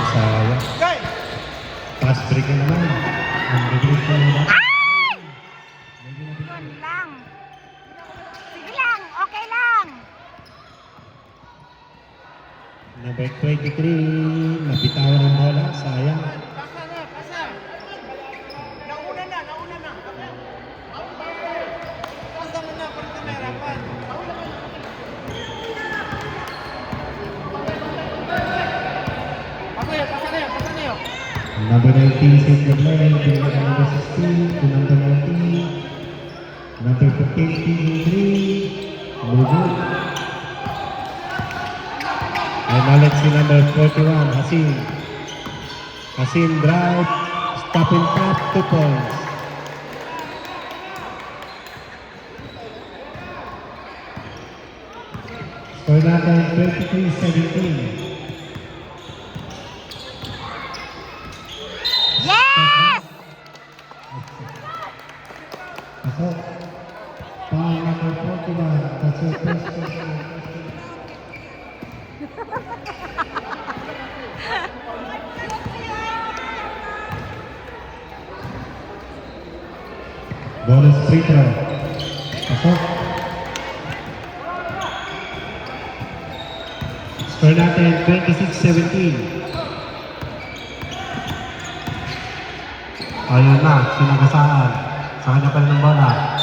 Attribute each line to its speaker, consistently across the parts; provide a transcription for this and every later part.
Speaker 1: sayang. Fast break na naman. Ang break na naman.
Speaker 2: Yun lang. Sige lang, okay lang.
Speaker 1: Number 23, nabitawan ng bola, sayang.
Speaker 3: Pasa. Nauna na. Pasa mo na, para na harapan. Pasa na yun.
Speaker 1: Number 19, save the play. Number 16 to number 19. Number 15, P3. Move on. And now let's see number 41, Hasim. Hasim drive, stop and tap, 2 points. Score natin 23-17.
Speaker 2: Yes!
Speaker 1: Ako, foul number 41, that's your first question. Bonus free throw. Ako. Score natin 26-17. Ayun na, sinagasaan. Sa kanya pa rin ng bola.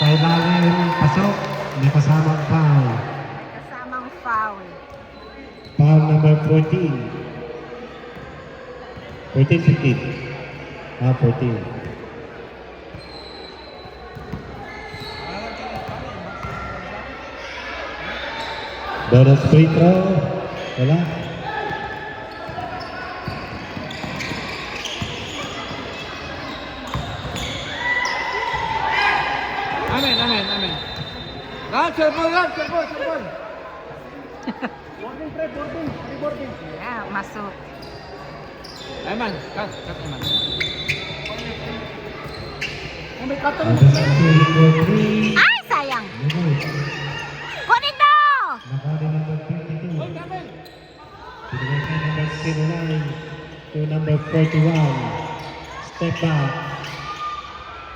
Speaker 1: Sa ilalim, pasok. May kasamang foul.
Speaker 2: Kasamang foul.
Speaker 1: Foul number 14. 14-15. 14. Bonus free throw. Wala.
Speaker 3: Amen. Serpon. Boarding.
Speaker 2: Yeah, masuk.
Speaker 3: Aman, cut Aman. May katong.
Speaker 1: Adjustment for 3.
Speaker 2: Ay, sayang. Kunin mo!
Speaker 1: Nakali number 22.
Speaker 3: Oy, Amen.
Speaker 1: Pinagay number 09 to number 41. Step back.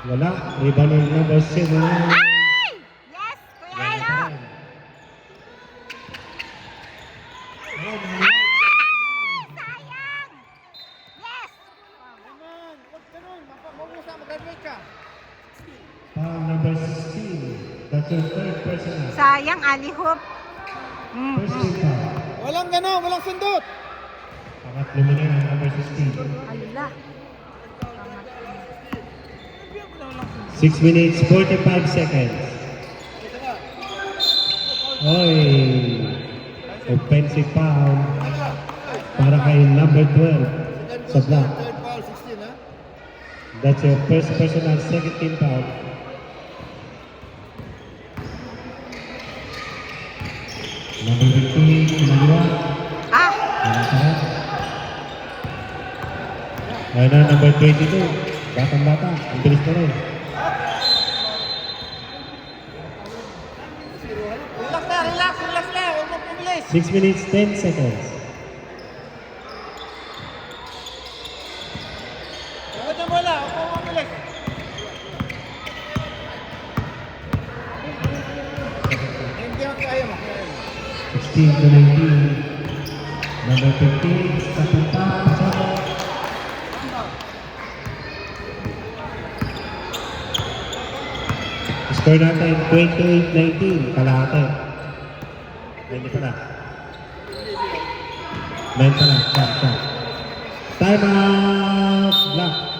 Speaker 1: Wala. Rebound ng number 09.
Speaker 2: Ay! Yes, Kuya Elo! Sayang! Yes!
Speaker 3: Aman, wag ganun. Mapamusa, mag-graduate ka.
Speaker 1: Foul number 16. That's your third personal.
Speaker 2: Sayang, alihop.
Speaker 1: First team foul.
Speaker 3: Walang ganun, walang sundot.
Speaker 1: Pangatlo mo na yung number 16.
Speaker 2: Ala.
Speaker 1: 6 minutes, 45 seconds. Oy! Offensive foul. Para kay number 12 sa block.
Speaker 3: Third foul, 16 ha?
Speaker 1: That's your first personal, second team foul. Number 15, kumaliwa.
Speaker 2: Ah!
Speaker 1: Masarap. Ayun na, number 22. Batang-bata. Ang bilis na rin.
Speaker 3: Relax na. Huwag mo pumilis.
Speaker 1: 6 minutes, 10 seconds.
Speaker 3: Huwag na wala, huwag mo pumilis. Hindi ako kaya mo.
Speaker 1: 16 to 19. Number 15, sa punta, pasok. Score natin 28-19, kalahati. Hindi pa na. 9 pa na, shot. Time out! Block.